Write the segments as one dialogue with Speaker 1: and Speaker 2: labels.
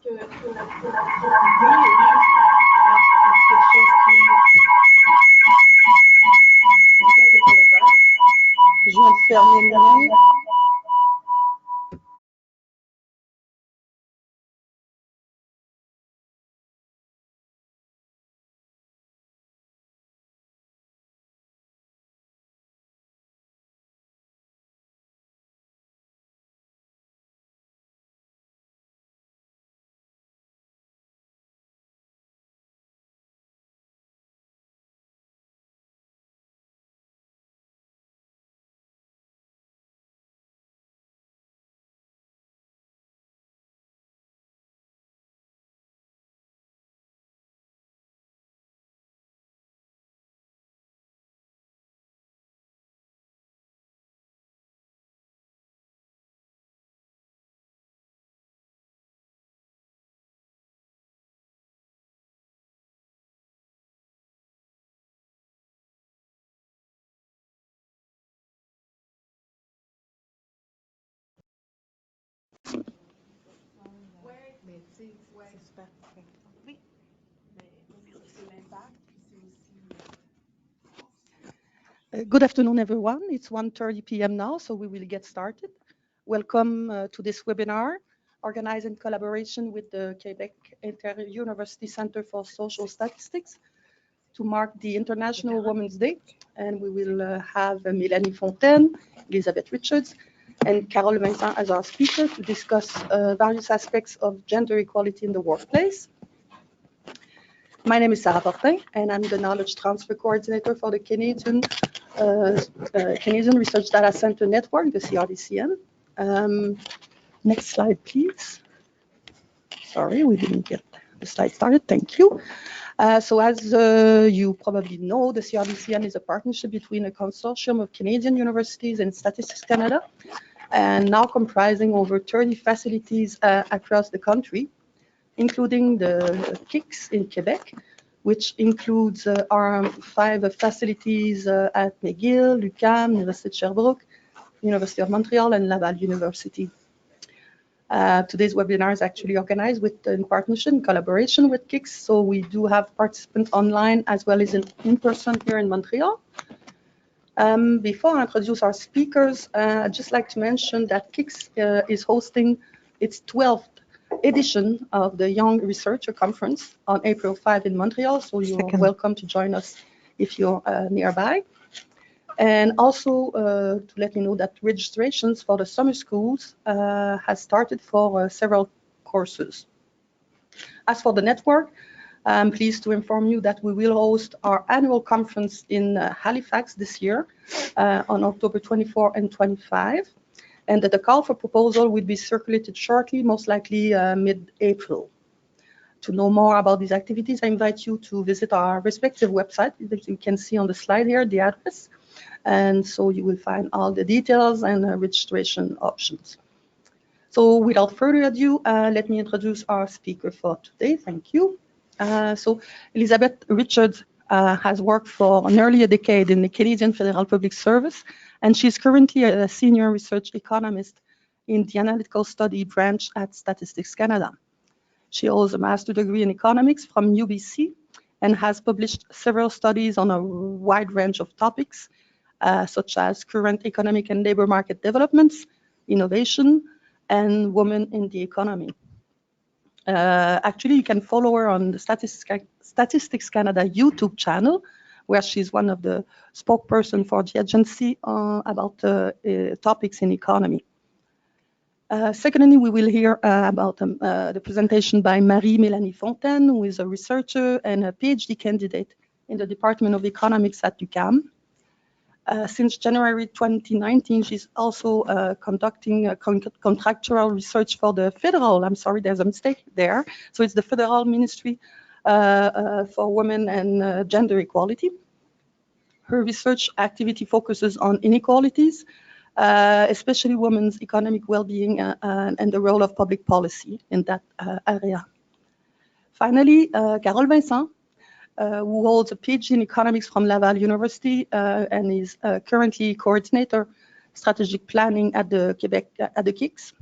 Speaker 1: Je viens de fermer le lien. Good afternoon, everyone. It's 1:30 p.m. now, so we will get started. Welcome to this webinar, organized in collaboration with the Quebec Inter-University Center for Social Statistics to mark the International Women's Day. And we will have Mélanie Fontaine, Elizabeth Richards, and Carole Vincent as our speaker to discuss various aspects of gender equality in the workplace. My name is Sarah Fortin, and I'm the Knowledge Transfer Coordinator for the Canadian Research Data Center Network, the CRDCN. Next slide, please. Sorry, we didn't get the slide started. Thank you. So as you probably know, the CRDCN is a partnership between a consortium of Canadian universities and Statistics Canada, and now comprising over 30 facilities across the country, including the KICS in Quebec, which includes our 5 facilities at McGill, UQAM, University of Sherbrooke, University of Montreal, and Laval University. Today's webinar is actually organized in partnership, in collaboration with KICS, so we do have participants online as well as in person here in Montreal. Before I introduce our speakers, I'd just like to mention that KICS is hosting its 12th edition of the Young Researcher Conference on April 5 in Montreal, so you're welcome to join us if you're nearby. And also to let you know that registrations for the summer schools has started for several courses. As for the network, I'm pleased to inform you that we will host our annual conference in Halifax this year on October 24 and 25. And that the call for proposal will be circulated shortly, most likely mid-April. To know more about these activities, I invite you to visit our respective website that you can see on the slide here, the address. And so you will find all the details and registration options. So without further ado, let me introduce our speaker for today. Thank you. So Elizabeth Richards has worked for nearly a decade in the Canadian Federal Public Service, and she's currently a senior research economist in the analytical study branch at Statistics Canada. She holds a master's degree in economics from UBC and has published several studies on a wide range of topics, such as current economic and labor market developments, innovation, and women in the economy. Actually, you can follow her on the Statistics Canada YouTube channel, where she's one of the spokesperson for the agency about topics in economy. Secondly, we will hear about the presentation by Marie-Mélanie Fontaine, who is a researcher and a PhD candidate in the Department of Economics at UQAM. Since January 2019, she's also conducting contractual research for the federal, I'm sorry, there's a mistake there. So it's the Federal Ministry for Women and Gender Equality. Her research activity focuses on inequalities, especially women's economic well-being and the role of public policy in that area. Finally, Carole Vincent, who holds a PhD in economics from Laval University and is currently coordinator strategic planning at the Quebec at the KICS.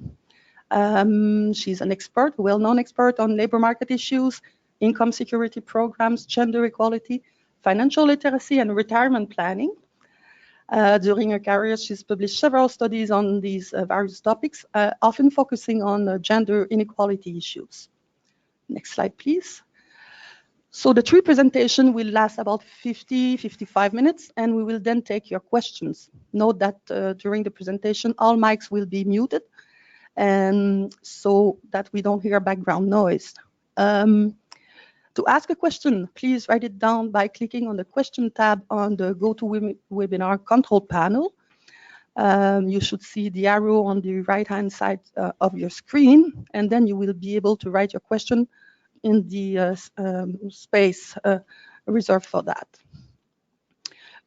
Speaker 1: She's an expert, a well-known expert on labor market issues, income security programs, gender equality, financial literacy, and retirement planning. During her career, she's published several studies on these various topics, often focusing on gender inequality issues. Next slide, please. So the three presentations will last about 55 minutes, and we will then take your questions. Note that during the presentation, all mics will be muted, and so that we don't hear background noise. To ask a question, please write it down by clicking on the question tab on the GoToWebinar control panel. You should see the arrow on the right-hand side of your screen, and then you will be able to write your question in the space reserved for that.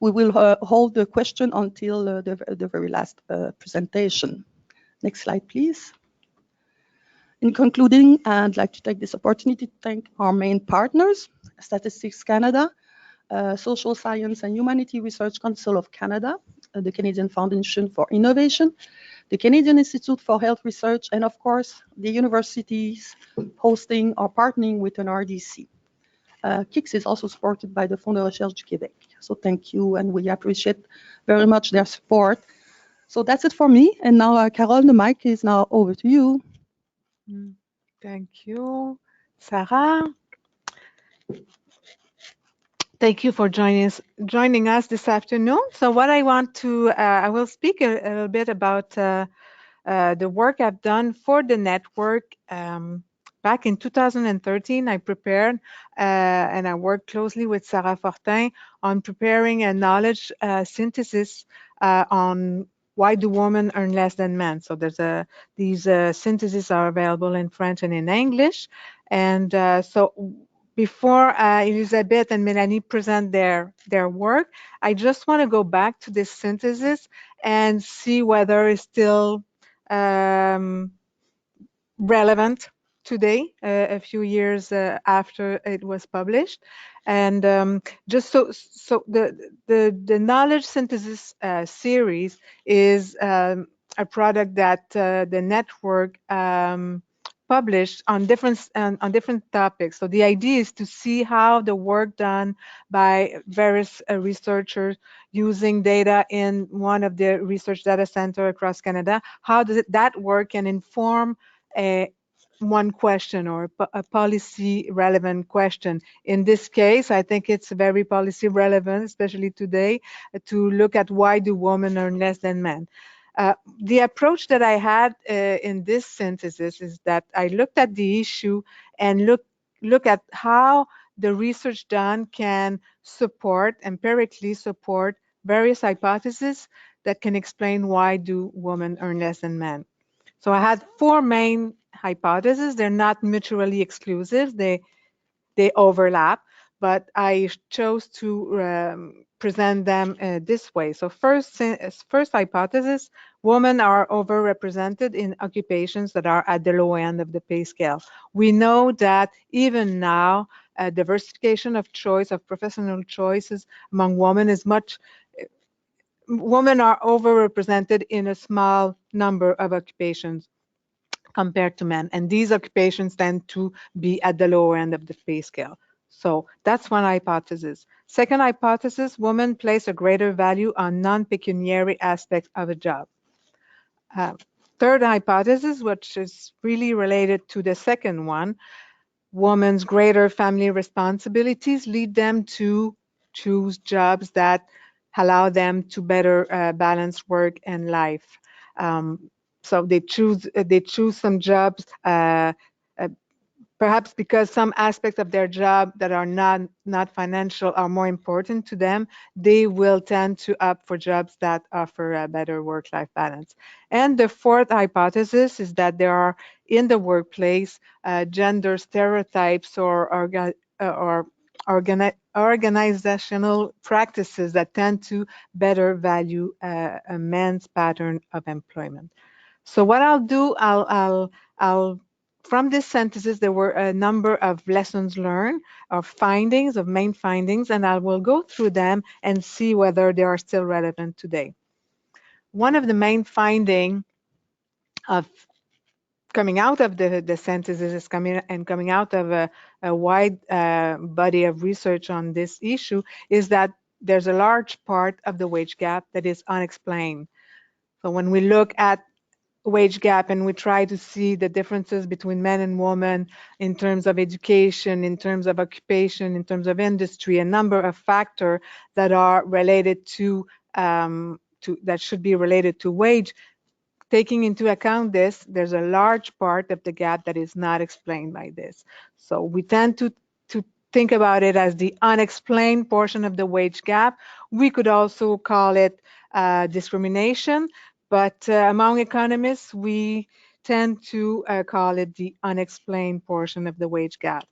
Speaker 1: We will hold the question until the very last presentation. Next slide, please. In concluding, I'd like to take this opportunity to thank our main partners, Statistics Canada, Social Science and Humanity Research Council of Canada, the Canadian Foundation for Innovation, the Canadian Institute for Health Research, and of course, the universities hosting or partnering with an RDC. KIX is also supported by the Fonds de Recherche du Québec. So thank you, and we appreciate very much their support. So that's it for me. And now, Carole, the mic is now over to you.
Speaker 2: Thank you, Sarah. Thank you for joining us this afternoon. So what I want to, I will speak a little bit about the work I've done for the network. Back in 2013, I prepared and I worked closely with Sarah Fortin on preparing a knowledge synthesis on why do women earn less than men. So there's these syntheses are available in French and in English. And so before Elizabeth and Melanie present their work, I just want to go back to this synthesis and see whether it's still relevant today, a few years after it was published. And just so the knowledge synthesis series is a product that the network published on different topics. So the idea is to see how the work done by various researchers using data in one of the research data centers across Canada, how does that work can inform one question or a policy relevant question. In this case, I think it's very policy relevant, especially today, to look at why do women earn less than men. The approach that I had in this synthesis is that I looked at the issue and look at how the research done can empirically support various hypotheses that can explain why do women earn less than men. So I had four main hypotheses. They're not mutually exclusive. They overlap, but I chose to present them this way. So first hypothesis, women are overrepresented in occupations that are at the low end of the pay scale. We know that even now, diversification of choice, of professional choices among women is women are overrepresented in a small number of occupations compared to men, and these occupations tend to be at the lower end of the pay scale. So that's one hypothesis. Second hypothesis, women place a greater value on non-pecuniary aspects of a job. Third hypothesis, which is really related to the second one, women's greater family responsibilities lead them to choose jobs that allow them to better balance work and life. So they choose some jobs, perhaps because some aspects of their job that are not financial are more important to them. They will tend to opt for jobs that offer a better work-life balance. And the fourth hypothesis is that there are in the workplace gender stereotypes or organizational practices that tend to better value a man's pattern of employment. So what I'll do, I'll from this synthesis, there were a number of lessons learned, of findings, of main findings, and I will go through them and see whether they are still relevant today. One of the main findings of coming out of the synthesis is coming out of a wide body of research on this issue is that there's a large part of the wage gap that is unexplained. So when we look at wage gap and we try to see the differences between men and women in terms of education, in terms of occupation, in terms of industry, a number of factors that are related to that should be related to wage. Taking into account this, there's a large part of the gap that is not explained by this. So we tend to think about it as the unexplained portion of the wage gap. We could also call it discrimination, but among economists, we tend to call it the unexplained portion of the wage gap.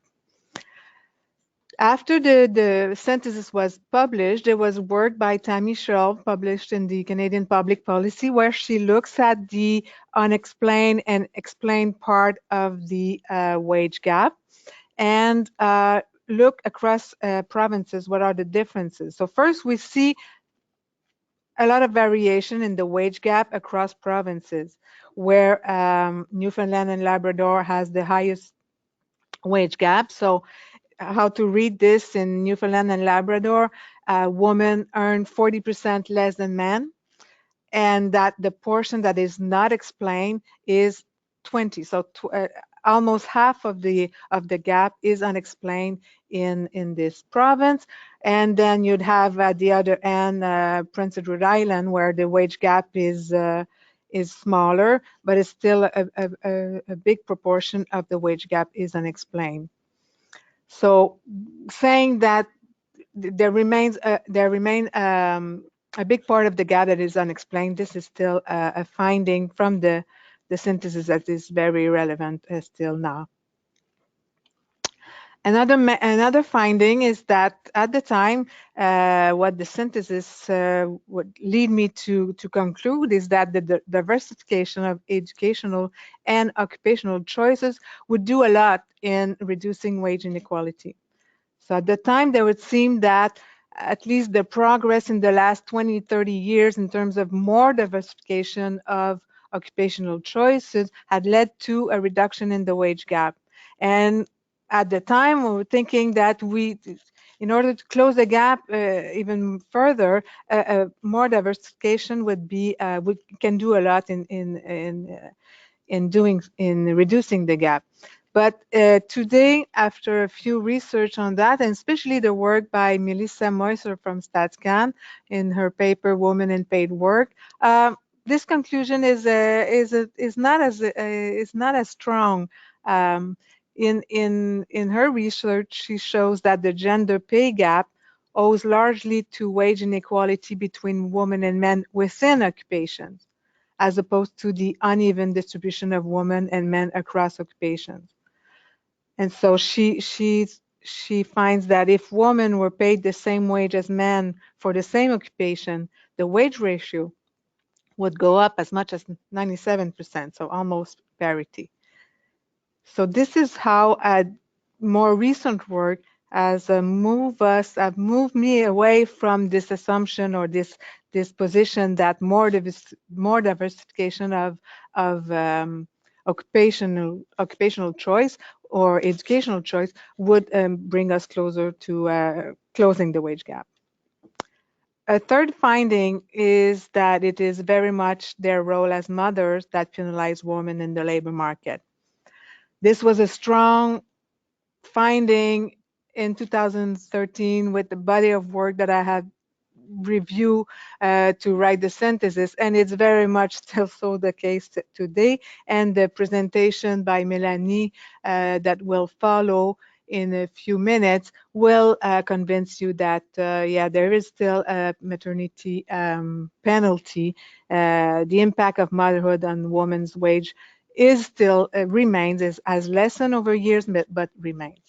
Speaker 2: After the synthesis was published, there was work by Tammy Shelf published in the Canadian Public Policy, where she looks at the unexplained and explained part of the wage gap and look across provinces, what are the differences. So first we see a lot of variation in the wage gap across provinces, where Newfoundland and Labrador has the highest wage gap. So how to read this: in Newfoundland and Labrador, women earn 40% less than men, and that the portion that is not explained is 20. So almost half of the gap is unexplained in this province. And then you'd have at the other end Prince Edward Island, where the wage gap is smaller, but it's still a big proportion of the wage gap is unexplained. So saying that there remain a big part of the gap that is unexplained, this is still a finding from the synthesis that is very relevant still now. Another finding is that at the time, what the synthesis would lead me to conclude is that the diversification of educational and occupational choices would do a lot in reducing wage inequality. So at the time, there would seem that at least the progress in the last 20, 30 years in terms of more diversification of occupational choices had led to a reduction in the wage gap. And at the time, we were thinking that in order to close the gap even further, more diversification would be, we can do a lot in reducing the gap. But today, after a few research on that, and especially the work by Melissa Moiser from StatsCan in her paper "Women in Paid Work," this conclusion is not as strong. In her research, she shows that the gender pay gap owes largely to wage inequality between women and men within occupations, as opposed to the uneven distribution of women and men across occupations. And so she finds that if women were paid the same wage as men for the same occupation, the wage ratio would go up as much as 97%, so almost parity. So this is how more recent work has moved me away from this assumption or this position that more diversification of occupational choice or educational choice would bring us closer to closing the wage gap. A third finding is that it is very much their role as mothers that penalize women in the labor market. This was a strong finding in 2013 with the body of work that I had reviewed to write the synthesis, and it's very much still so the case today. And the presentation by Melanie that will follow in a few minutes will convince you that yeah, there is still a maternity penalty. The impact of motherhood on women's wage is still remains as lessened over years, but remains.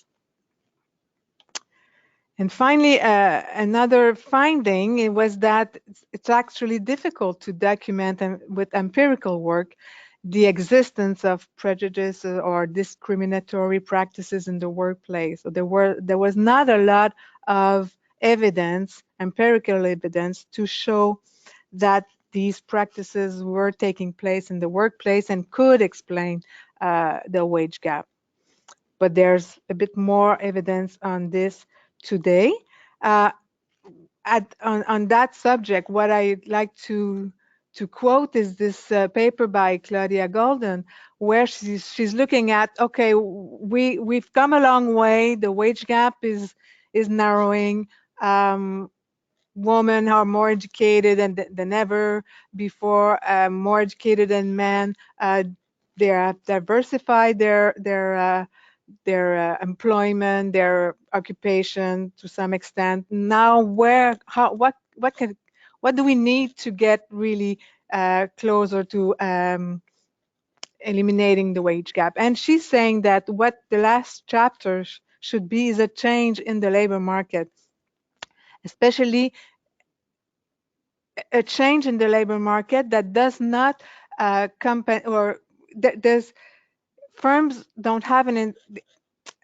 Speaker 2: And finally, another finding was that it's actually difficult to document with empirical work the existence of prejudice or discriminatory practices in the workplace. So there was not a lot of evidence, empirical evidence, to show that these practices were taking place in the workplace and could explain the wage gap. But there's a bit more evidence on this today. On that subject, what I'd like to quote is this paper by Claudia Golden, where she's looking at, okay, we've come a long way. The wage gap is narrowing. Women are more educated than ever before, more educated than men. They have diversified their employment, their occupation to some extent. Now, what do we need to get really closer to eliminating the wage gap? And she's saying that what the last chapter should be is a change in the labor market, especially a change in the labor market that does not there's firms don't have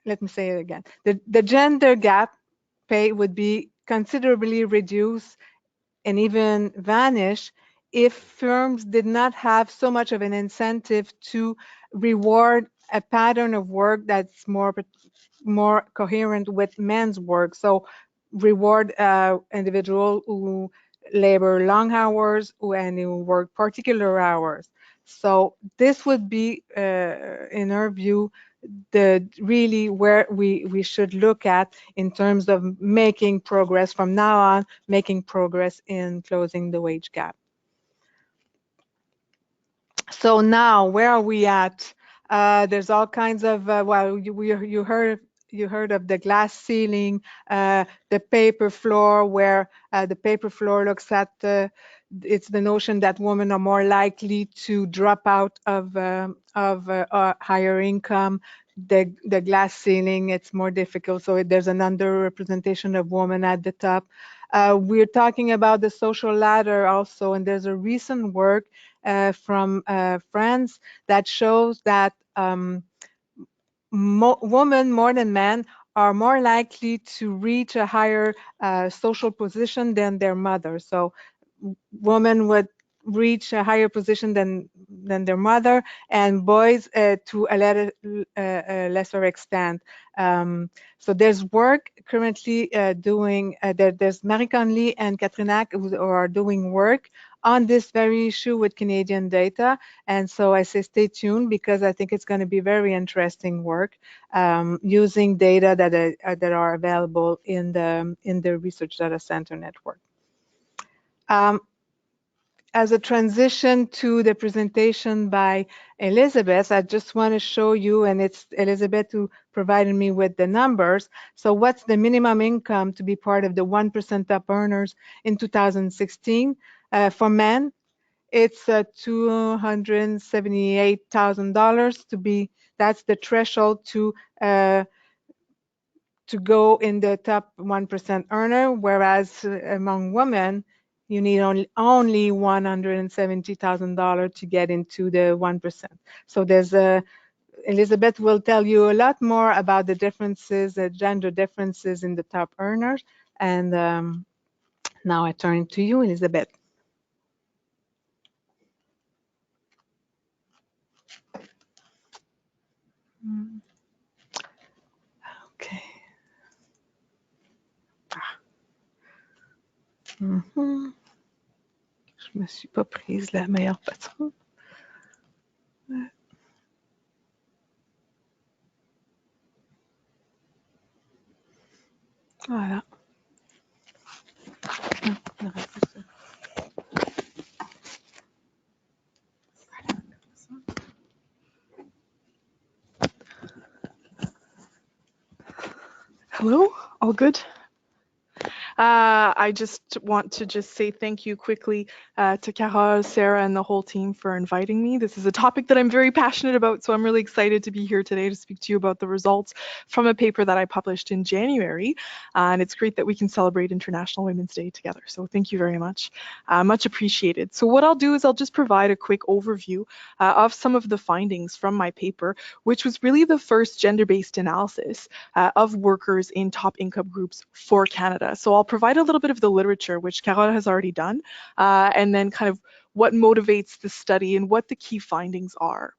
Speaker 2: let me say it again. The gender gap pay would be considerably reduced and even vanish if firms did not have so much of an incentive to reward a pattern of work that's more coherent with men's work. So reward individuals who labor long hours and who work particular hours. So this would be, in our view, really where we should look at in terms of making progress from now on, making progress in closing the wage gap. So now, where are we at? There's all kinds of, well, you heard of the glass ceiling, the paper floor, where the paper floor looks at it's the notion that women are more likely to drop out of higher income. The glass ceiling, it's more difficult, so there's an underrepresentation of women at the top. We're talking about the social ladder also, and there's a recent work from France that shows that women more than men are more likely to reach a higher social position than their mother. So women would reach a higher position than their mother, and boys to a lesser extent. So there's work currently doing, there's Marie Conley and Catherine who are doing work on this very issue with Canadian data. And so I say stay tuned, because I think it's going to be very interesting work using data that are available in the Research Data Center network. As a transition to the presentation by Elizabeth, I just want to show you, and it's Elizabeth who provided me with the numbers. So what's the minimum income to be part of the 1% top earners in 2016? For men, it's $278,000 to be, that's the threshold to go in the top 1% earner, whereas among women, you need only $170,000 to get into the 1%. So there's Elizabeth will tell you a lot more about the differences, the gender differences in the top earners. And now I turn to you, Elizabeth. Okay. Je me suis pas prise la meilleure façon. Voilà.
Speaker 3: Hello, all good? I just want to say thank you quickly to Carole, Sarah, and the whole team for inviting me. This is a topic that I'm very passionate about, so I'm really excited to be here today to speak to you about the results from a paper that I published in January. And it's great that we can celebrate International Women's Day together. So thank you very much. Much appreciated. So what I'll do is I'll just provide a quick overview of some of the findings from my paper, which was really the first gender-based analysis of workers in top income groups for Canada. So I'll provide a little bit of the literature, which Carole has already done, and then kind of what motivates the study and what the key findings are.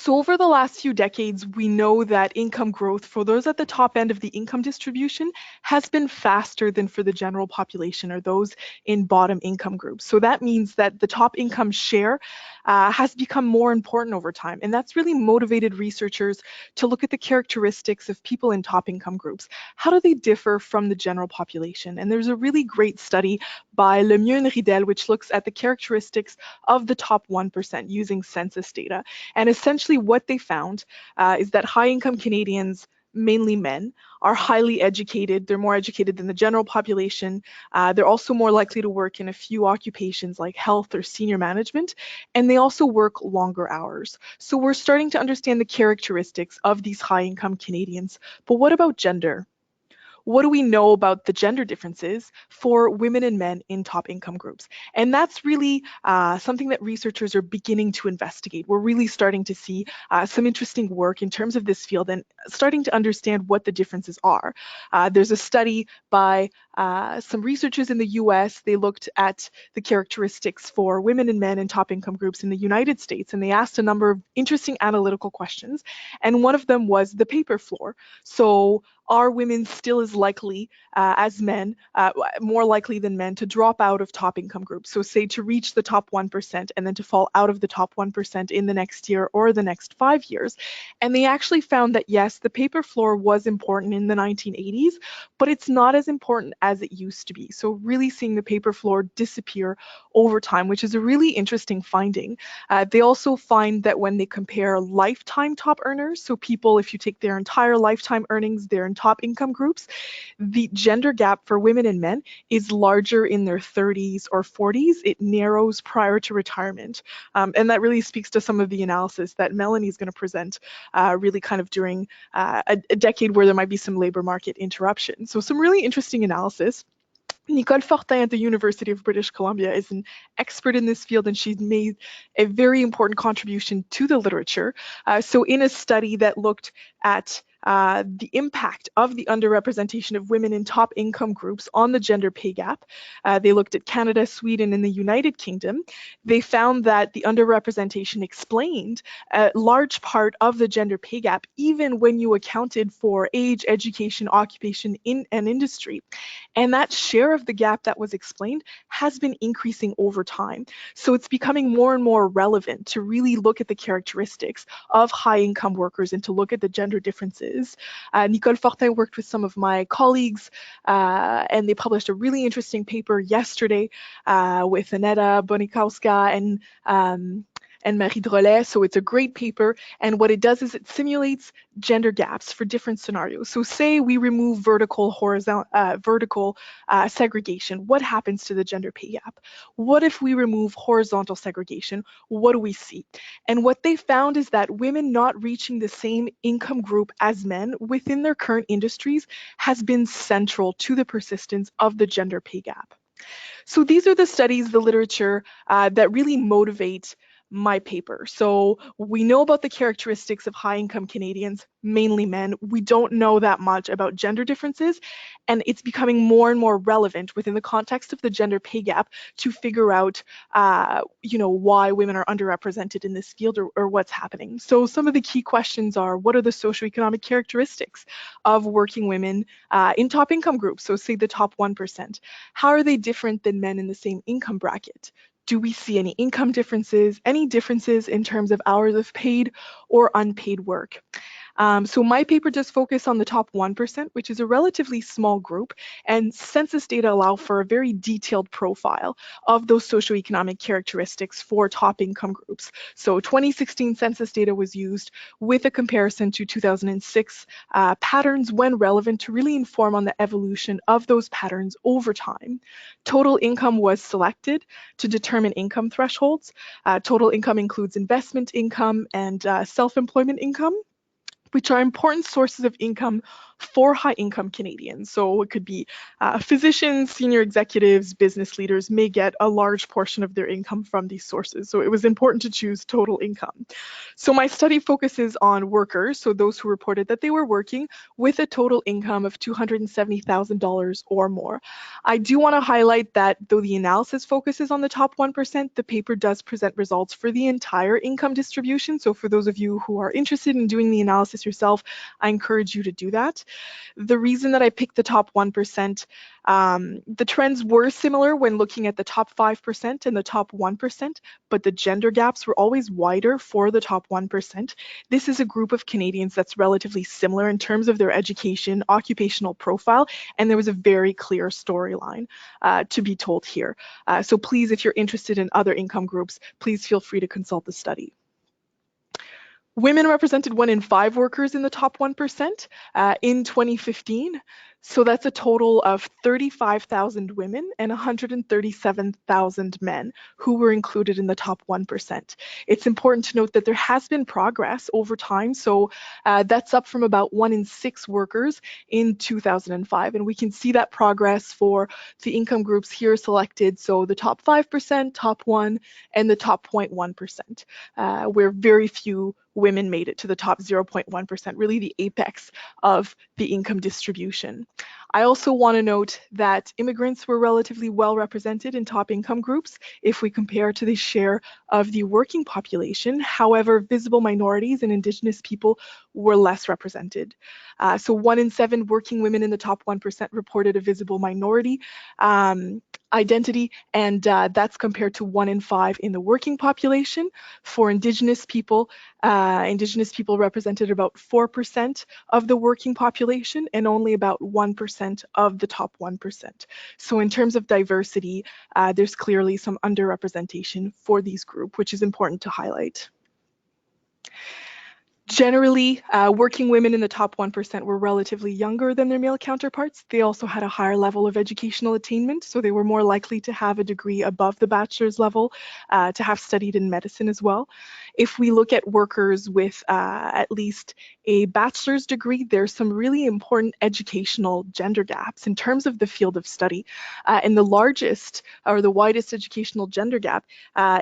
Speaker 3: So over the last few decades, we know that income growth for those at the top end of the income distribution has been faster than for the general population or those in bottom income groups. So that means that the top income share has become more important over time. And that's really motivated researchers to look at the characteristics of people in top income groups. How do they differ from the general population? And there's a really great study by Lemieux and Ridel, which looks at the characteristics of the top 1% using census data. And essentially what they found is that high-income Canadians, mainly men, are highly educated. They're more educated than the general population. They're also more likely to work in a few occupations like health or senior management, and they also work longer hours. So we're starting to understand the characteristics of these high-income Canadians. But what about gender? What do we know about the gender differences for women and men in top income groups? And that's really something that researchers are beginning to investigate. We're really starting to see some interesting work in terms of this field and starting to understand what the differences are. There's a study by some researchers in the US. They looked at the characteristics for women and men in top income groups in the United States, and they asked a number of interesting analytical questions. And one of them was the paper floor. So are women still as likely as men, more likely than men, to drop out of top income groups? So say to reach the top 1% and then to fall out of the top 1% in the next year or the next 5 years. And they actually found that yes, the paper floor was important in the 1980s, but it's not as important as it used to be. So really seeing the paper floor disappear over time, which is a really interesting finding. They also find that when they compare lifetime top earners, so people, if you take their entire lifetime earnings, they're in top income groups, the gender gap for women and men is larger in their 30s or 40s. It narrows prior to retirement. And that really speaks to some of the analysis that Melanie is going to present, really kind of during a decade where there might be some labor market interruption. So some really interesting analysis. Nicole Fortin at the University of British Columbia is an expert in this field, and she's made a very important contribution to the literature. So in a study that looked at the impact of the underrepresentation of women in top income groups on the gender pay gap. They looked at Canada, Sweden, and the United Kingdom. They found that the underrepresentation explained a large part of the gender pay gap, even when you accounted for age, education, occupation, and industry. And that share of the gap that was explained has been increasing over time. So it's becoming more and more relevant to really look at the characteristics of high income workers and to look at the gender differences. Nicole Fortin worked with some of my colleagues and they published a really interesting paper yesterday with Aneta Bonikowska and Marie Drolet. So it's a great paper. And what it does is it simulates gender gaps for different scenarios. So say we remove vertical segregation. What happens to the gender pay gap? What if we remove horizontal segregation? What do we see? And what they found is that women not reaching the same income group as men within their current industries has been central to the persistence of the gender pay gap. So these are the studies, the literature that really motivate my paper. So we know about the characteristics of high-income Canadians, mainly men. We don't know that much about gender differences, and it's becoming more and more relevant within the context of the gender pay gap to figure out, why women are underrepresented in this field or what's happening. So some of the key questions are, what are the socioeconomic characteristics of working women in top income groups? So say the top 1%. How are they different than men in the same income bracket? Do we see any income differences, any differences in terms of hours of paid or unpaid work? So my paper does focus on the top 1%, which is a relatively small group, and census data allow for a very detailed profile of those socioeconomic characteristics for top income groups. So 2016 census data was used with a comparison to 2006 patterns when relevant to really inform on the evolution of those patterns over time. Total income was selected to determine income thresholds. Total income includes investment income and self-employment income, which are important sources of income for high-income Canadians. So it could be physicians, senior executives, business leaders may get a large portion of their income from these sources. So it was important to choose total income. So my study focuses on workers, so those who reported that they were working with a total income of $270,000 or more. I do want to highlight that though the analysis focuses on the top 1%, the paper does present results for the entire income distribution. So for those of you who are interested in doing the analysis yourself, I encourage you to do that. The reason that I picked the top 1%, the trends were similar when looking at the top 5% and the top 1%, but the gender gaps were always wider for the top 1%. This is a group of Canadians that's relatively similar in terms of their education, occupational profile, and there was a very clear storyline to be told here. So please, if you're interested in other income groups, please feel free to consult the study. Women represented 1 in 5 workers in the top 1% in 2015. So that's a total of 35,000 women and 137,000 men who were included in the top 1%. It's important to note that there has been progress over time. So that's up from about 1 in 6 workers in 2005. And we can see that progress for the income groups here selected. So the top 5%, top 1, and the top 0.1%, where very few women made it to the top 0.1%, really the apex of the income distribution. I also want to note that immigrants were relatively well represented in top income groups if we compare to the share of the working population. However, visible minorities and Indigenous people were less represented. So 1 in 7 working women in the top 1% reported a visible minority identity, and that's compared to 1 in 5 in the working population. For Indigenous people represented about 4% of the working population and only about 1% of the top 1%. So in terms of diversity, there's clearly some underrepresentation for these groups, which is important to highlight. Generally, working women in the top 1% were relatively younger than their male counterparts. They also had a higher level of educational attainment, so they were more likely to have a degree above the bachelor's level, to have studied in medicine as well. If we look at workers with at least a bachelor's degree, there's some really important educational gender gaps in terms of the field of study. And the largest or the widest educational gender gap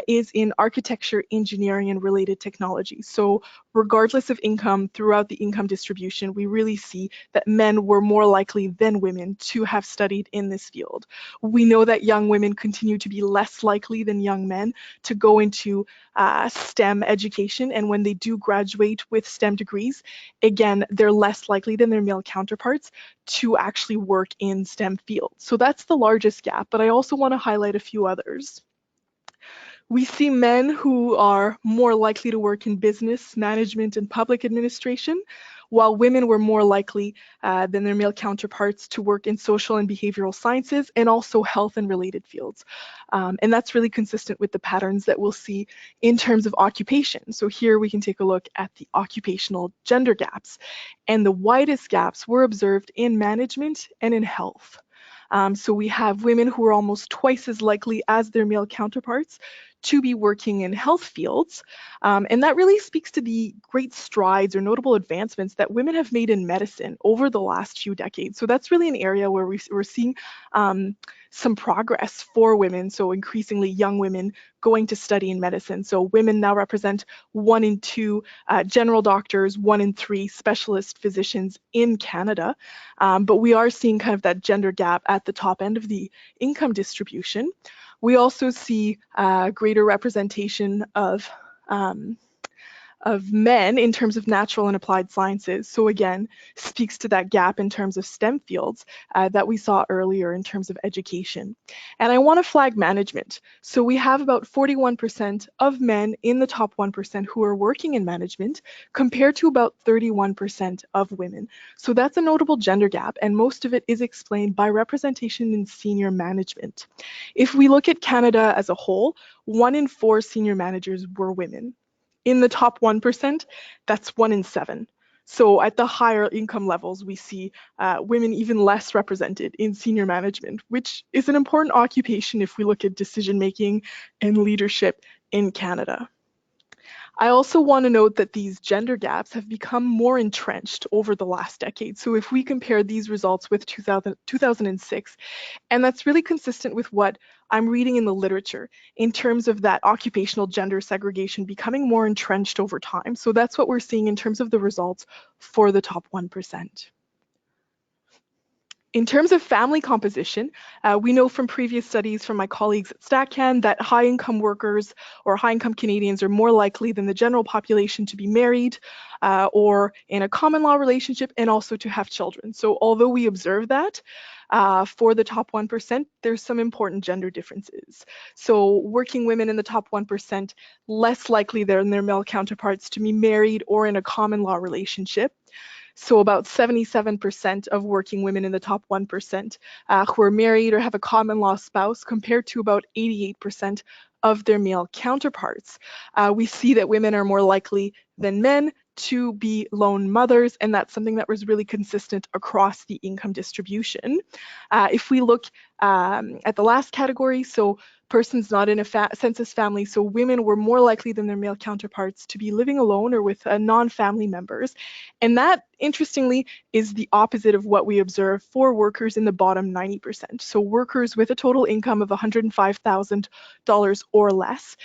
Speaker 3: is in architecture, engineering, and related technologies. So regardless of income throughout the income distribution, we really see that men were more likely than women to have studied in this field. We know that young women continue to be less likely than young men to go into STEM education, and when they do graduate with STEM degrees, again, they're less likely than their male counterparts to actually work in STEM fields. So that's the largest gap, but I also want to highlight a few others. We see men who are more likely to work in business, management, and public administration, while women were more likely than their male counterparts to work in social and behavioral sciences and also health and related fields. And that's really consistent with the patterns that we'll see in terms of occupation. So here we can take a look at the occupational gender gaps. And the widest gaps were observed in management and in health. So we have women who are almost twice as likely as their male counterparts to be working in health fields. And that really speaks to the great strides or notable advancements that women have made in medicine over the last few decades. So that's really an area where we're seeing some progress for women. So increasingly young women going to study in medicine. So women now represent 1 in 2 general doctors, 1 in 3 specialist physicians in Canada. But we are seeing kind of that gender gap at the top end of the income distribution. We also see greater representation of men in terms of natural and applied sciences. So again, speaks to that gap in terms of STEM fields that we saw earlier in terms of education. And I want to flag management. So we have about 41% of men in the top 1% who are working in management compared to about 31% of women. So that's a notable gender gap, and most of it is explained by representation in senior management. If we look at Canada as a whole, 1 in 4 senior managers were women. In the top 1%, that's 1 in 7. So at the higher income levels, we see women even less represented in senior management, which is an important occupation if we look at decision-making and leadership in Canada. I also want to note that these gender gaps have become more entrenched over the last decade. So if we compare these results with 2006, and that's really consistent with what I'm reading in the literature in terms of that occupational gender segregation becoming more entrenched over time. So that's what we're seeing in terms of the results for the top 1%. In terms of family composition, we know from previous studies from my colleagues at StatCan that high-income workers or high-income Canadians are more likely than the general population to be married or in a common law relationship, and also to have children. So although we observe that, for the top 1%, there's some important gender differences. So working women in the top 1% less likely than their male counterparts to be married or in a common law relationship. So about 77% of working women in the top 1% who are married or have a common law spouse, compared to about 88% of their male counterparts. We see that women are more likely than men to be lone mothers, and that's something that was really consistent across the income distribution. If we look at the last category, so persons not in a census family, so women were more likely than their male counterparts to be living alone or with non-family members. And that, interestingly, is the opposite of what we observe for workers in the bottom 90%. So workers with a total income of $105,000 or less.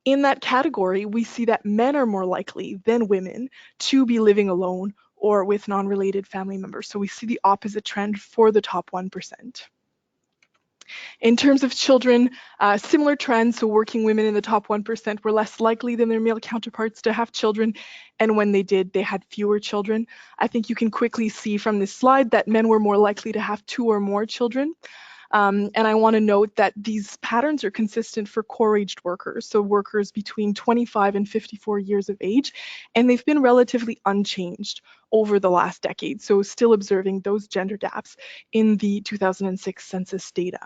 Speaker 3: In that category, we see that men are more likely than women to be living alone or with non-related family members. So we see the opposite trend for the top 1%. In terms of children, similar trends, so working women in the top 1% were less likely than their male counterparts to have children, and when they did, they had fewer children. I think you can quickly see from this slide that men were more likely to have 2 or more children. And I want to note that these patterns are consistent for core-aged workers, so workers between 25 and 54 years of age, and they've been relatively unchanged over the last decade, so still observing those gender gaps in the 2006 census data.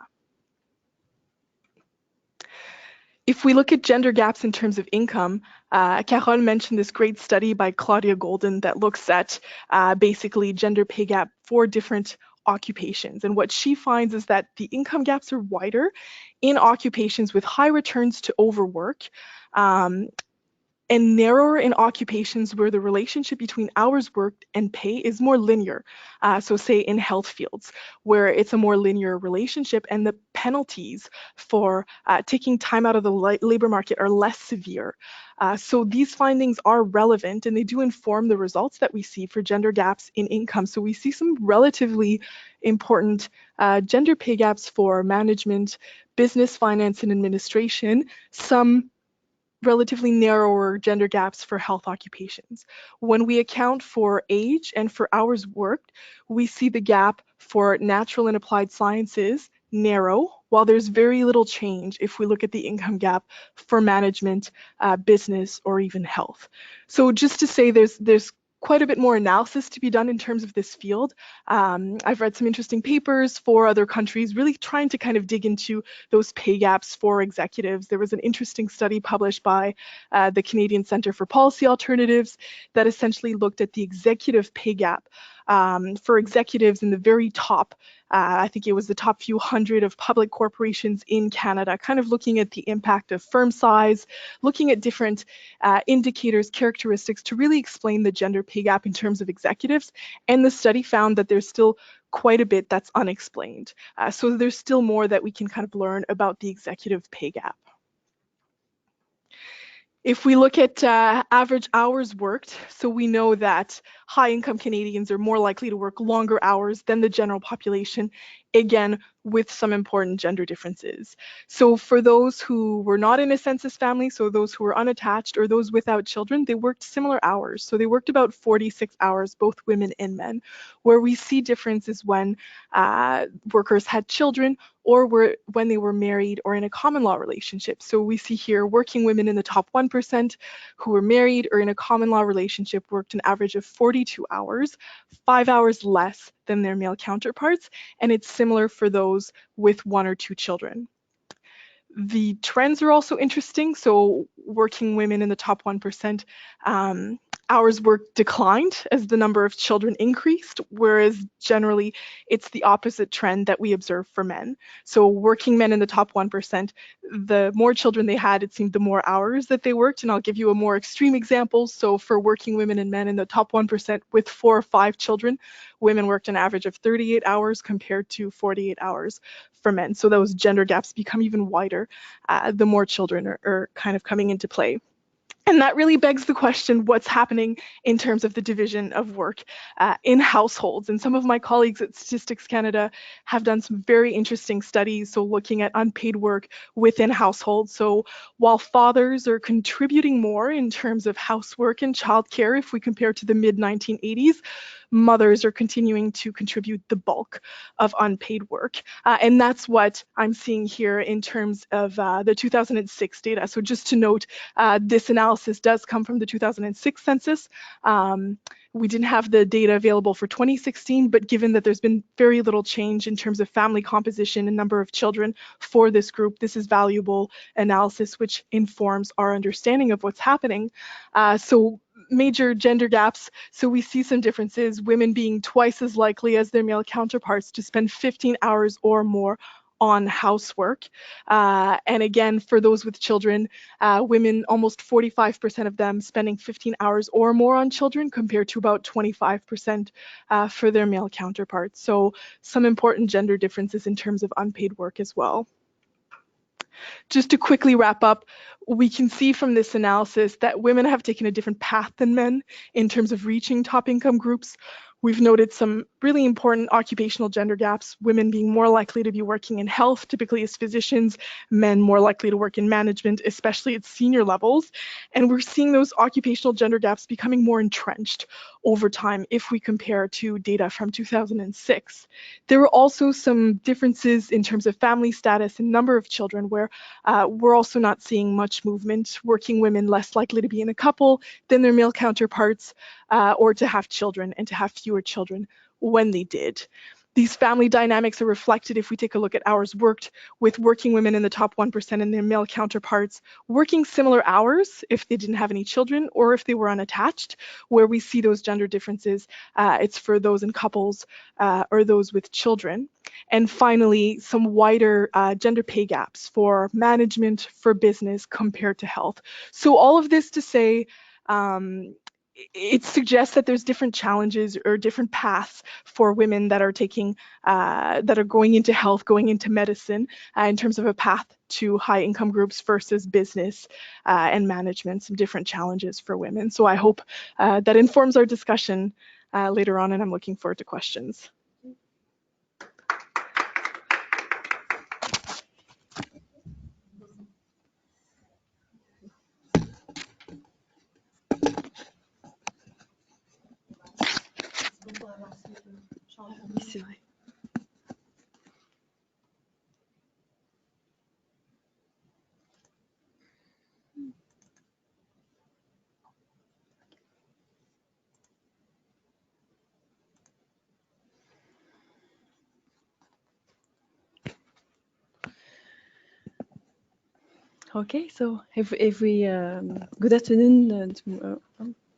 Speaker 3: If we look at gender gaps in terms of income, Carole mentioned this great study by CLAUDIA Golden that looks at basically gender pay gap for different occupations. And what she finds is that the income gaps are wider in occupations with high returns to overwork, and narrower in occupations where the relationship between hours worked and pay is more linear. So say in health fields, where it's a more linear relationship and the penalties for taking time out of the labor market are less severe. So these findings are relevant, and they do inform the results that we see for gender gaps in income. So we see some relatively important gender pay gaps for management, business, finance, and administration, some relatively narrower gender gaps for health occupations. When we account for age and for hours worked, we see the gap for natural and applied sciences narrow, while there's very little change if we look at the income gap for management, business, or even health. So just to say there's quite a bit more analysis to be done in terms of this field. I've read some interesting papers for other countries, really trying to kind of dig into those pay gaps for executives. There was an interesting study published by the Canadian Centre for Policy Alternatives that essentially looked at the executive pay gap for executives in the very top, I think it was the top few hundred of public corporations in Canada, kind of looking at the impact of firm size, looking at different indicators, characteristics to really explain the gender pay gap in terms of executives. And the study found that there's still quite a bit that's unexplained. So there's still more that we can kind of learn about the executive pay gap. If we look at average hours worked, so we know that high-income Canadians are more likely to work longer hours than the general population, again, with some important gender differences. So for those who were not in a census family, so those who were unattached or those without children, they worked similar hours. So they worked about 46 hours, both women and men. Where we see differences when workers had children or when they were married or in a common law relationship. So we see here working women in the top 1% who were married or in a common law relationship worked an average of 42 hours, 5 hours less than their male counterparts, and it's similar for those with 1 or 2 children. The trends are also interesting. So working women in the top 1% hours worked declined as the number of children increased, whereas generally it's the opposite trend that we observe for men. So working men in the top 1%, the more children they had, it seemed the more hours that they worked. And I'll give you a more extreme example. So for working women and men in the top 1% with 4 or 5 children, women worked an average of 38 hours compared to 48 hours for men. So those gender gaps become even wider the more children are kind of coming into play. And that really begs the question, what's happening in terms of the division of work in households? And some of my colleagues at Statistics Canada have done some very interesting studies, so looking at unpaid work within households. So while fathers are contributing more in terms of housework and childcare, if we compare to the mid-1980s, mothers are continuing to contribute the bulk of unpaid work. And that's what I'm seeing here in terms of the 2006 data. So just to note, this analysis does come from the 2006 census. We didn't have the data available for 2016, but given that there's been very little change in terms of family composition and number of children for this group, this is valuable analysis which informs our understanding of what's happening. So major gender gaps. So we see some differences, women being twice as likely as their male counterparts to spend 15 hours or more on housework. And again, for those with children, women, almost 45% of them spending 15 hours or more on children compared to about 25% for their male counterparts. So some important gender differences in terms of unpaid work as well. Just to quickly wrap up, we can see from this analysis that women have taken a different path than men in terms of reaching top income groups. We've noted some really important occupational gender gaps, women being more likely to be working in health, typically as physicians, men more likely to work in management, especially at senior levels. And we're seeing those occupational gender gaps becoming more entrenched over time if we compare to data from 2006. There were also some differences in terms of family status and number of children where we're also not seeing much movement, working women less likely to be in a couple than their male counterparts, or to have children and to have fewer children when they did. These family dynamics are reflected if we take a look at hours worked with working women in the top 1% and their male counterparts working similar hours if they didn't have any children or if they were unattached. Where we see those gender differences, it's for those in couples or those with children. And finally, some wider gender pay gaps for management, for business compared to health. So all of this to say, it suggests that there's different challenges or different paths for women that are taking, that are going into health, going into medicine, in terms of a path to high income groups versus business and management, some different challenges for women. So I hope that informs our discussion later on, and I'm looking forward to questions. C'est vrai.
Speaker 4: Okay, so every good afternoon.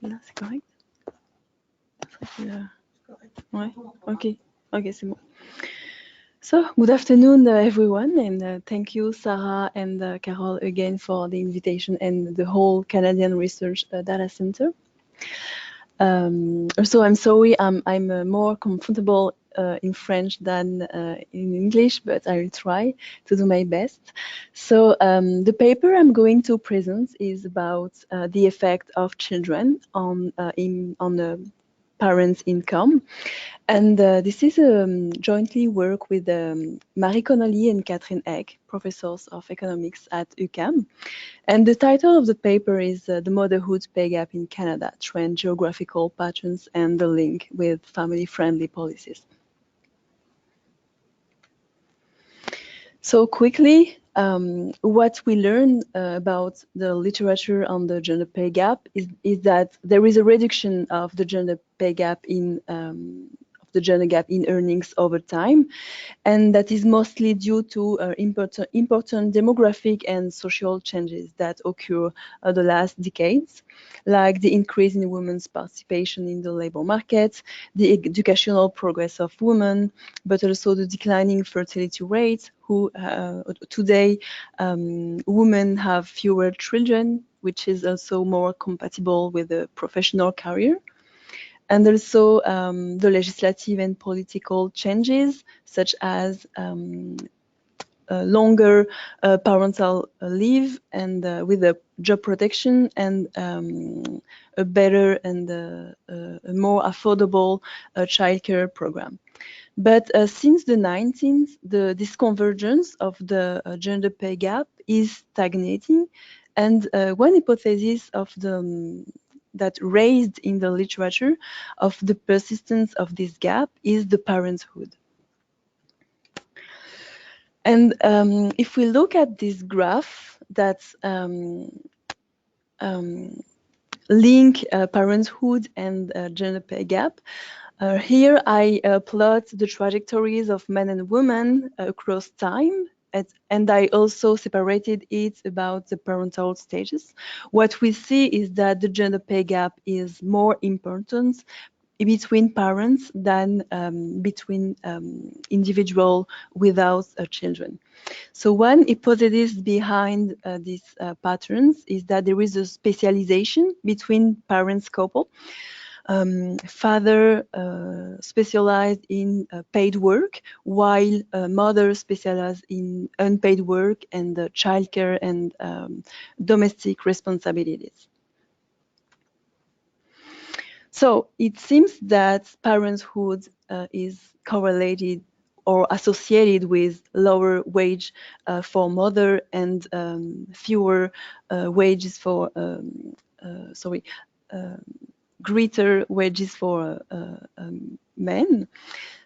Speaker 4: Là, c'est correct? Ouais, ok, c'est bon. So, good afternoon, everyone, and thank you, Sarah and Carol, again for the invitation and the whole Canadian Research Data Center. Also, I'm sorry, I'm more comfortable in French than in English, but I'll try to do my best. So the paper I'm going to present is about the effect of children on the parents' income. And this is jointly work with Marie Connolly and Catherine Egg, professors of economics at UQAM. And the title of the paper is The Motherhood Pay Gap in Canada, Trend, Geographical Patterns, and the Link with Family-Friendly Policies. So quickly, what we learn about the literature on the gender pay gap is that there is a reduction of the gender pay gap in the gender gap in earnings over time, and that is mostly due to important demographic and social changes that occur the last decades, like the increase in women's participation in the labor market, the educational progress of women, but also the declining fertility rate. Today, women have fewer children, which is also more compatible with a professional career. And also the legislative and political changes, such as longer parental leave and with a job protection and a better and a more affordable childcare program. But since the 19th, this convergence of the gender pay gap is stagnating, and one hypothesis of that raised in the literature of the persistence of this gap is the parenthood. And if we look at this graph that link parenthood and gender pay gap, here I plot the trajectories of men and women across time, and I also separated it about the parental stages. What we see is that the gender pay gap is more important between parents than between individuals without children. So one hypothesis behind these patterns is that there is a specialization between parents couple. Father specialized in paid work, while mother specialized in unpaid work and childcare and domestic responsibilities. So it seems that parenthood is correlated or associated with lower wage for mother and fewer wages for, greater wages for men.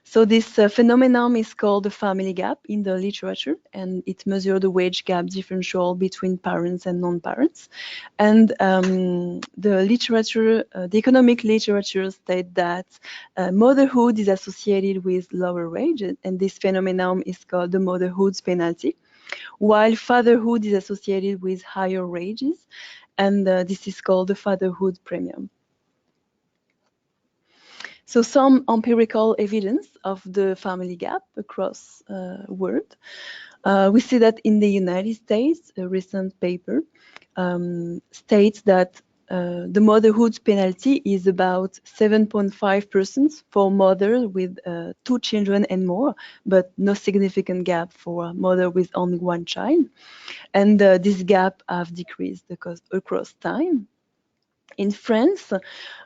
Speaker 4: So this phenomenon is called the family gap in the literature, and it measures the wage gap differential between parents and non-parents. And the literature, the economic literature state that motherhood is associated with lower wages, and this phenomenon is called the motherhood penalty, while fatherhood is associated with higher wages, and this is called the fatherhood premium. So some empirical evidence of the family gap across world. We see that in the United States, a recent paper states that the motherhood penalty is about 7.5% for mothers with 2 children and more, but no significant gap for a mother with only 1 child. And this gap have decreased across time. In France,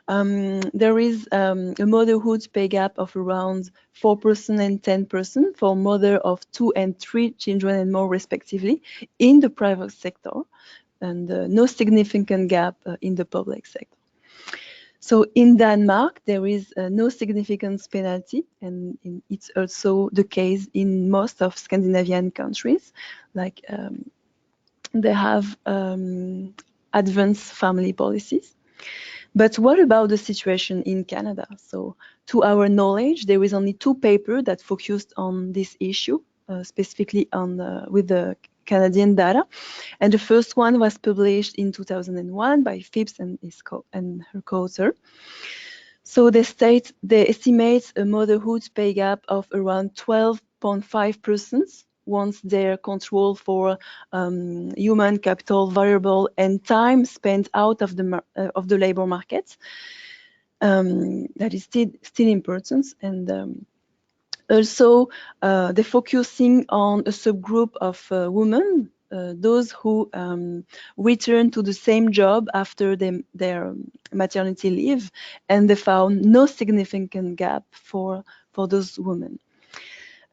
Speaker 4: there is a motherhood pay gap of around 4% and 10% for mother of 2 and 3 children and more respectively in the private sector, and no significant gap in the public sector. So in Denmark, there is no significant penalty, and it's also the case in most of Scandinavian countries. Like they have advanced family policies. But what about the situation in Canada? So to our knowledge, there is only 2 papers that focused on this issue, specifically on with the Canadian data. And the first one was published in 2001 by Phipps and her co-author. So they estimate a motherhood pay gap of around 12.5% once their control for human capital variable and time spent out of the labor market. That is still important, and also they're focusing on a subgroup of women, those who return to the same job after their maternity leave, and they found no significant gap for those women.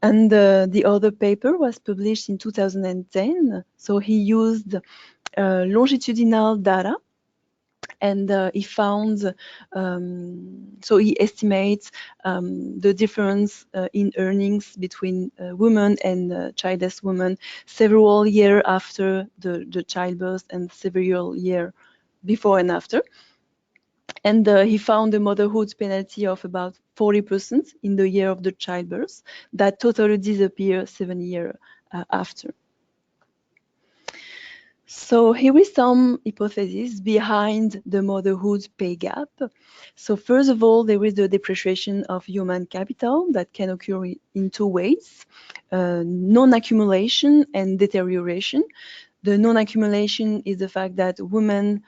Speaker 4: And the other paper was published in 2010. So he used longitudinal data, and he found, so he estimates the difference in earnings between women and childless women several years after the childbirth and several years before and after. And he found a motherhood penalty of about 40% in the year of the childbirth that totally disappeared 7 years after. So here is some hypotheses behind the motherhood pay gap. So first of all, there is the depreciation of human capital that can occur in two ways, non-accumulation and deterioration. The non-accumulation is the fact that women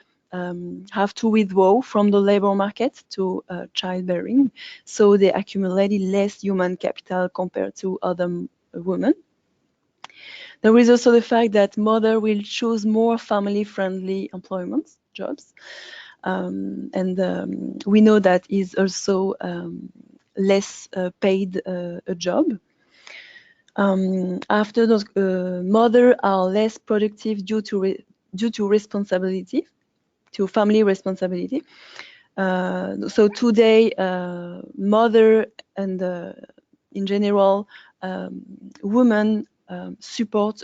Speaker 4: have to withdraw from the labor market to childbearing, so they accumulated less human capital compared to other women. There is also the fact that mother will choose more family-friendly employment jobs, and we know that is also less paid a job. After those, mothers are less productive due to responsibility, to family responsibility. So today, mother and in general, women support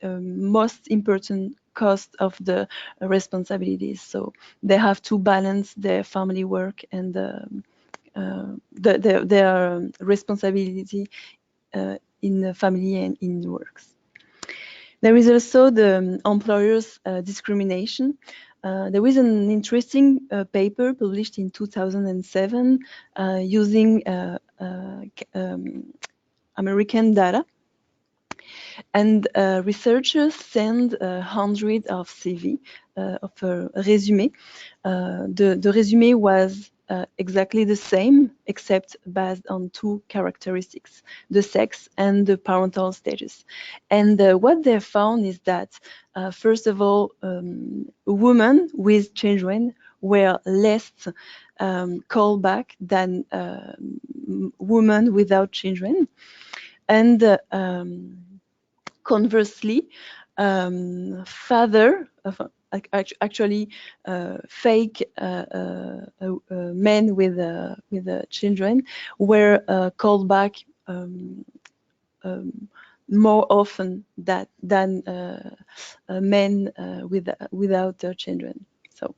Speaker 4: most important cost of the responsibilities. So they have to balance their family work and their responsibility in the family and in works. There is also the employers' discrimination. There is an interesting paper published in 2007 using American data. And researchers send hundreds of CV of a resume. The resume was exactly the same, except based on two characteristics, the sex and the parental status. And what they found is that, first of all, women with children were less called back than women without children. And conversely, father, actually fake men with children were called back more often than men without children. So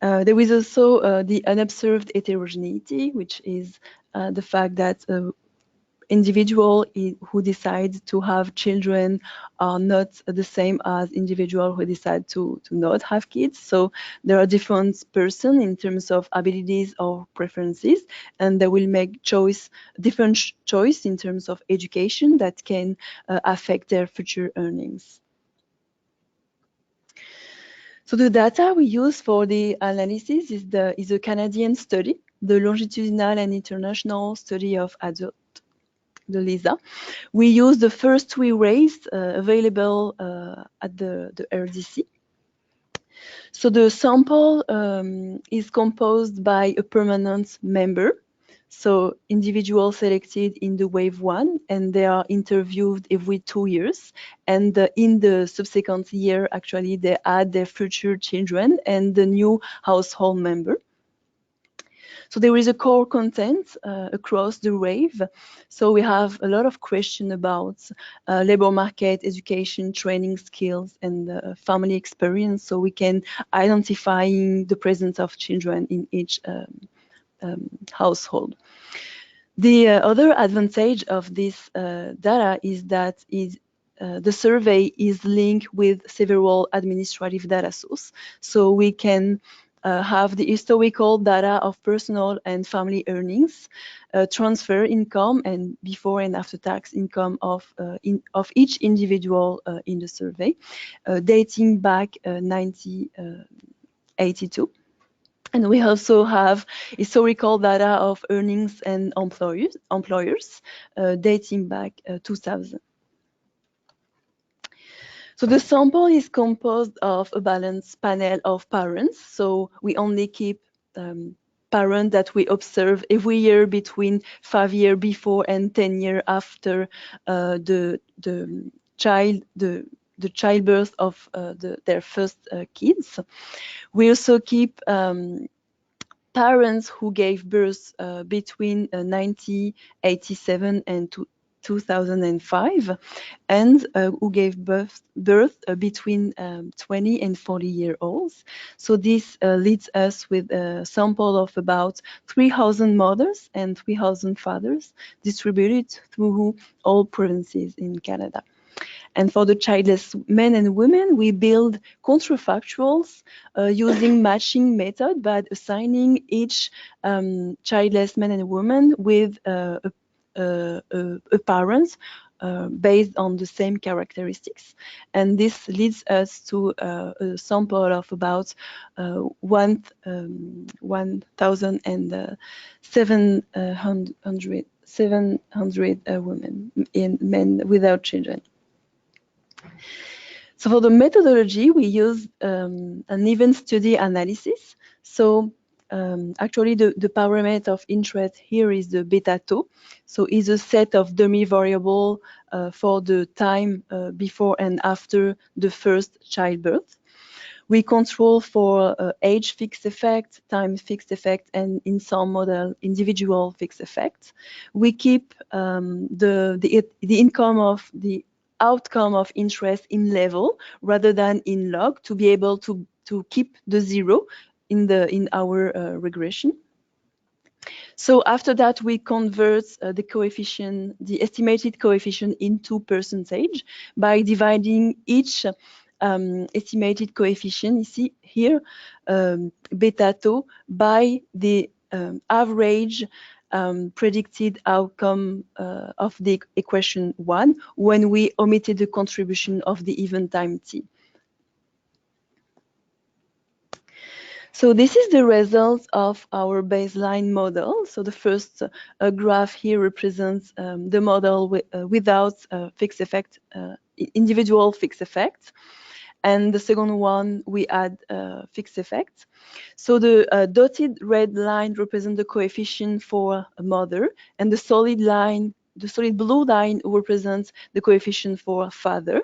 Speaker 4: there is also the unobserved heterogeneity, which is the fact that individual who decide to have children are not the same as individual who decide to not have kids. So there are different persons in terms of abilities or preferences, and they will make different choice in terms of education that can affect their future earnings. So the data we use for the analysis is a Canadian study, the longitudinal and international study of adults, the LISA. We use the first three rates available at the RDC. So the sample is composed by a permanent member. So individuals selected in the wave 1, and they are interviewed every 2 years. And in the subsequent year, actually, they add their future children and the new household member. So there is a core content across the wave. So we have a lot of questions about labor market, education, training skills, and family experience. So we can identify the presence of children in each household. The other advantage of this data is that the survey is linked with several administrative data sources. So we can have the historical data of personal and family earnings, transfer income, and before and after tax income of each individual in the survey, dating back 1982. And we also have historical data of earnings and employers dating back 2000. So the sample is composed of a balanced panel of parents. So we only keep parents that we observe every year between 5 years before and 10 years after the childbirth of their first kids. We also keep parents who gave birth between 1987 and 2005, and who gave birth between 20 and 40-year-olds. So this leads us with a sample of about 3,000 mothers and 3,000 fathers distributed through all provinces in Canada. And for the childless men and women, we build counterfactuals using matching method, but assigning each childless man and woman with a parent based on the same characteristics. And this leads us to a sample of about 1,700 women and men without children. So for the methodology, we use an event study analysis. So actually, the parameter of interest here is the beta 2. So it's a set of dummy variable for the time before and after the first childbirth. We control for age fixed effect, time fixed effect, and in some model, individual fixed effect. We keep the income of the outcome of interest in level rather than in log to be able to keep the zero in our regression. So after that, we convert the coefficient, the estimated coefficient into percentage by dividing each estimated coefficient, you see here, beta 2, by the average predicted outcome of the equation 1 when we omitted the contribution of the event time t. So this is the result of our baseline model. So the first graph here represents the model without fixed effect, individual fixed effects. And the second one, we add fixed effects. So the dotted red line represents the coefficient for a mother, and the solid blue line represents the coefficient for a father.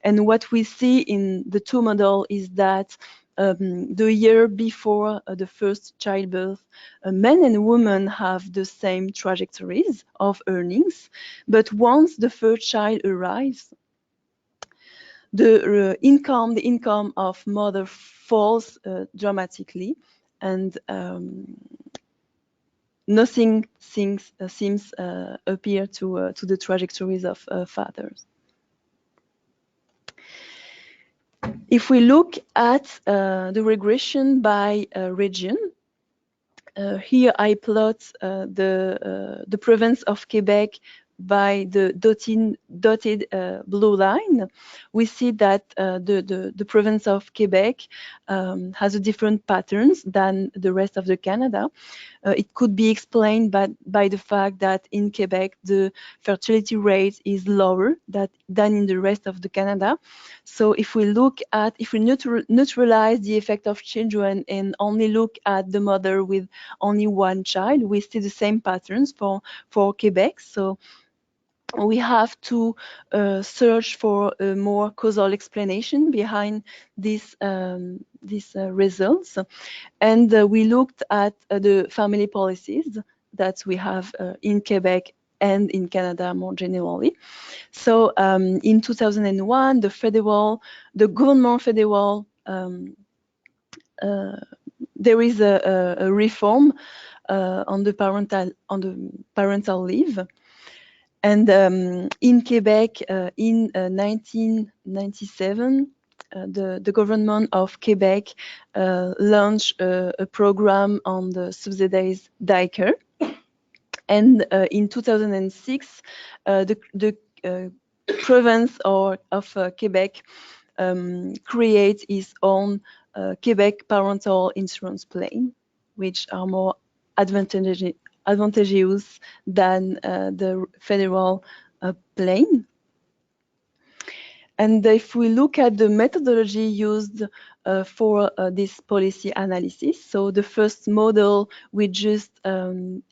Speaker 4: And what we see in the two models is that the year before the first childbirth, men and women have the same trajectories of earnings, but once the first child arrives, the income of mother falls dramatically, and nothing seems appear to the trajectories of fathers. If we look at the regression by region, here I plot the province of Quebec by the dotted blue line. We see that the province of Quebec has a different patterns than the rest of the Canada. It could be explained by the fact that in Quebec the fertility rate is lower than in the rest of the Canada. So if we neutralize the effect of children and only look at the mother with only one child, we see the same patterns for Quebec. So we have to search for a more causal explanation behind these results. And we looked at the family policies that we have in Quebec and in Canada more generally. So in 2001, the government federal, there is a reform on the parental leave. And in Quebec, in 1997, the government of Quebec launched a program on the subsidized daycare. And in 2006, the province of Quebec creates its own Quebec parental insurance plan, which are more advantageous than the federal plan. And if we look at the methodology used for this policy analysis, so the first model, we just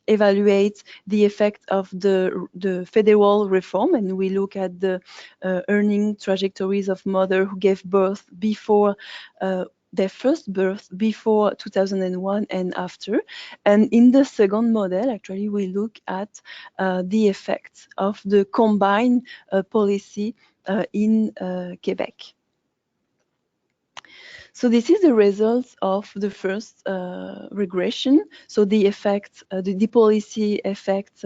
Speaker 4: evaluate the effect of the federal reform, and we look at the earning trajectories of mother who gave birth before their first birth before 2001 and after. And in the second model, actually, we look at the effects of the combined policy in Quebec. So this is the results of the first regression. So the effect, the policy effect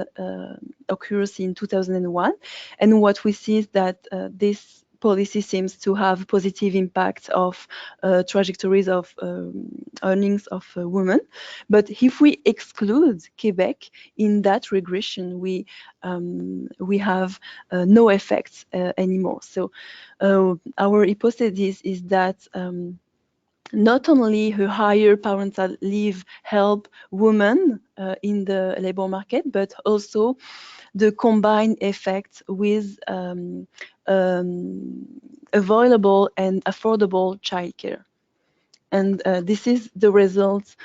Speaker 4: occurs in 2001. And what we see is that this policy seems to have positive impact of trajectories of earnings of women. But if we exclude Quebec in that regression, we have no effects anymore. So our hypothesis is that not only her higher parental leave help women in the labor market, but also the combined effect with available and affordable childcare. And this is the results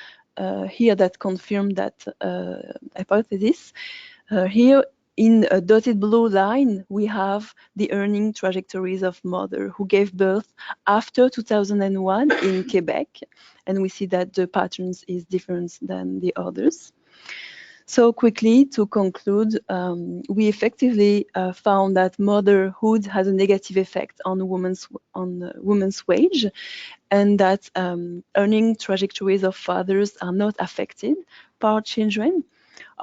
Speaker 4: here that confirm that hypothesis. Here in a dotted blue line, we have the earning trajectories of mother who gave birth after 2001 in Quebec. And we see that the patterns is different than the others. So quickly to conclude, we effectively found that motherhood has a negative effect on women's wage, and that earning trajectories of fathers are not affected by children.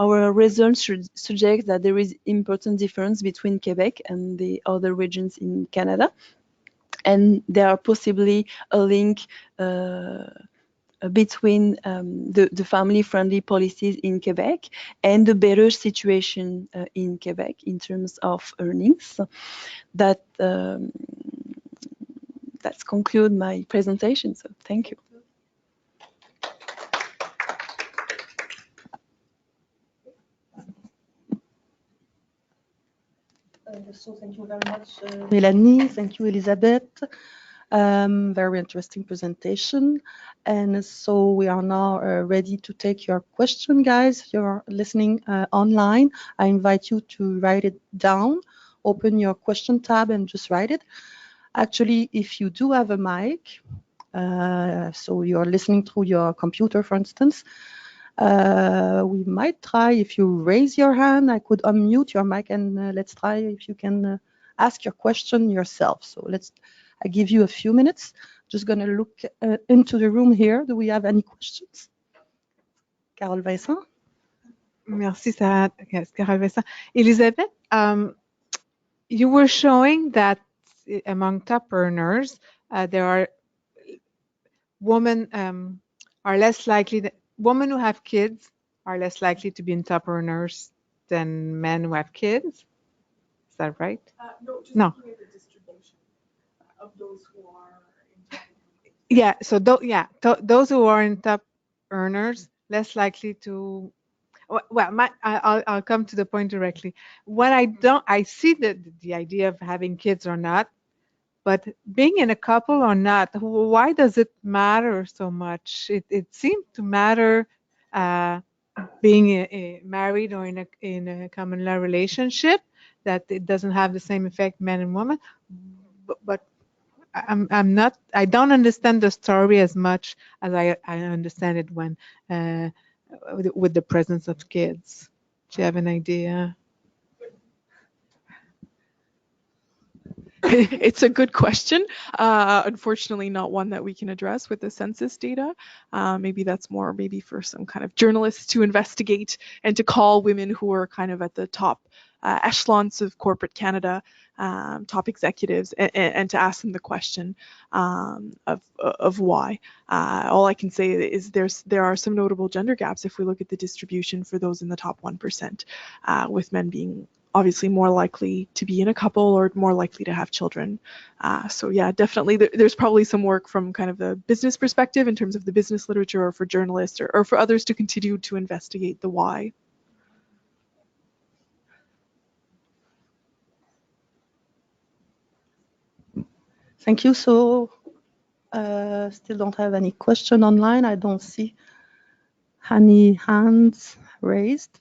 Speaker 4: Our results should suggest that there is important difference between Quebec and the other regions in Canada, and there are possibly a link between the family-friendly policies in Quebec and the better situation in Quebec in terms of earnings. That that's conclude my presentation. So thank you.
Speaker 1: So thank you very much, Mélanie. Thank you, Elisabeth. Very interesting presentation. And so we are now ready to take your question, guys. You're listening online. I invite you to write it down. Open your question tab and just write it. Actually, if you do have a mic, so you're listening through your computer, for instance, we might try, if you raise your hand, I could unmute your mic, and let's try if you can ask your question yourself. So I give you a few minutes. Just going to look into the room here. Do we have any questions? Carole Vincent?
Speaker 2: Merci, Sarah. Yes, Carole Vincent. Elisabeth, you were showing that among top earners, there are women are less likely, women who have kids are less likely to be in top earners than men who have kids. Is that right?
Speaker 3: No, just
Speaker 2: No.
Speaker 3: looking at the distribution of those who are in top.
Speaker 2: Yeah, so those who are in top earners, less likely to, well, I'll come to the point directly. What I see the idea of having kids or not, but being in a couple or not, why does it matter so much? It seemed to matter being married or in a common law relationship, that it doesn't have the same effect men and women. But I don't understand the story as much as I understand it when with the presence of kids. Do you have an idea?
Speaker 3: It's a good question. Unfortunately, not one that we can address with the census data. Maybe that's more for some kind of journalists to investigate and to call women who are kind of at the top echelons of corporate Canada, top executives, and to ask them the question of why. All I can say is there are some notable gender gaps if we look at the distribution for those in the top 1%, with men being obviously more likely to be in a couple or more likely to have children. So yeah, definitely there's probably some work from kind of the business perspective in terms of the business literature, or for journalists or for others to continue to investigate the why.
Speaker 1: Thank you. So still don't have any question online. I don't see any hands raised.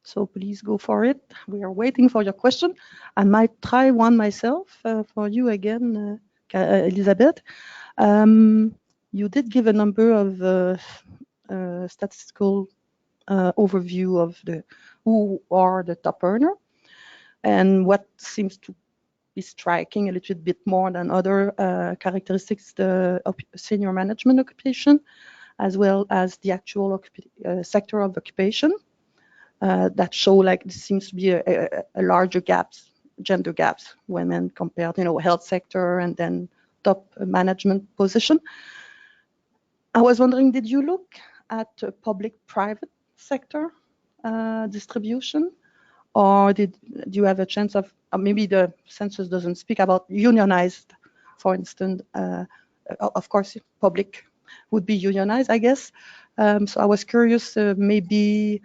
Speaker 1: So please go for it. We are waiting for your question. I might try one myself for you again, Elisabeth. You did give a number of statistical overview of who are the top earner, and what seems to be striking a little bit more than other characteristics, the senior management occupation, as well as the actual sector of occupation, that show like there seems to be a larger gaps, gender gaps, women compared, health sector and then top management position. I was wondering, did you look at public-private sector distribution, or do you have a chance of, maybe the census doesn't speak about unionized, for instance, of course, public would be unionized, I guess. So I was curious, maybe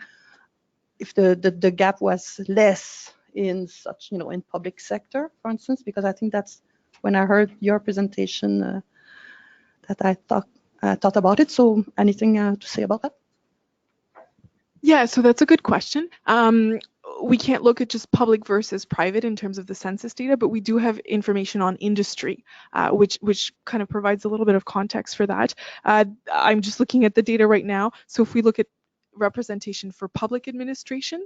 Speaker 1: if the gap was less in such, in public sector, for instance, because I think that's when I heard your presentation that I thought about it. So anything to say about that?
Speaker 3: Yeah, so that's a good question. We can't look at just public versus private in terms of the census data, but we do have information on industry, which kind of provides a little bit of context for that. I'm just looking at the data right now. So if we look at representation for public administration,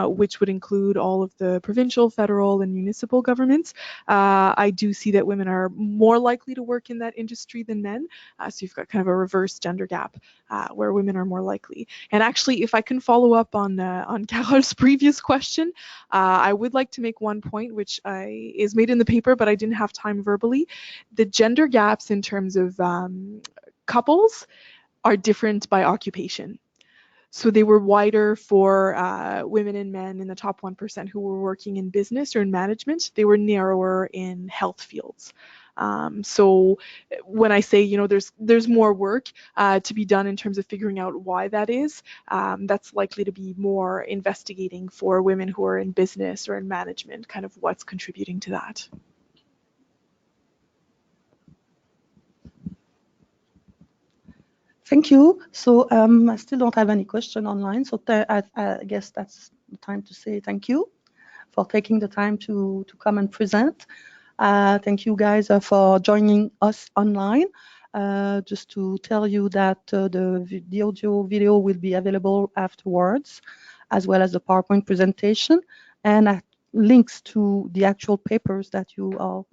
Speaker 3: which would include all of the provincial, federal, and municipal governments, I do see that women are more likely to work in that industry than men. So you've got kind of a reverse gender gap where women are more likely. And actually, if I can follow up on Carol's previous question, I would like to make one point which is made in the paper, but I didn't have time verbally. The gender gaps in terms of couples are different by occupation. So they were wider for women and men in the top 1% who were working in business or in management. They were narrower in health fields. So when I say, there's more work to be done in terms of figuring out why that is, that's likely to be more investigating for women who are in business or in management, kind of what's contributing to that.
Speaker 1: Thank you. So I still don't have any question online. So I guess that's the time to say thank you for taking the time to come and present. Thank you guys for joining us online. Just to tell you that the audio video will be available afterwards, as well as the PowerPoint presentation, and links to the actual papers that you all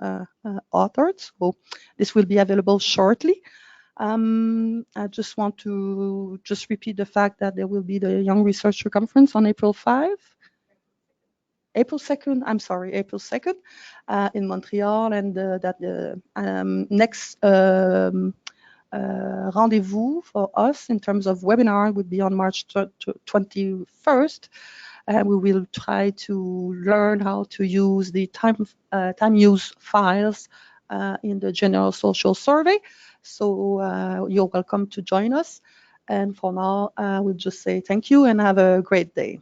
Speaker 1: authored. So this will be available shortly. I just want to repeat the fact that there will be the Young Researcher Conference on April 2nd, April 2nd in Montreal, and that the next rendezvous for us in terms of webinar would be on March 21st. We will try to learn how to use the time use files in the General Social Survey. So you're welcome to join us. And for now, we'll just say thank you and have a great day.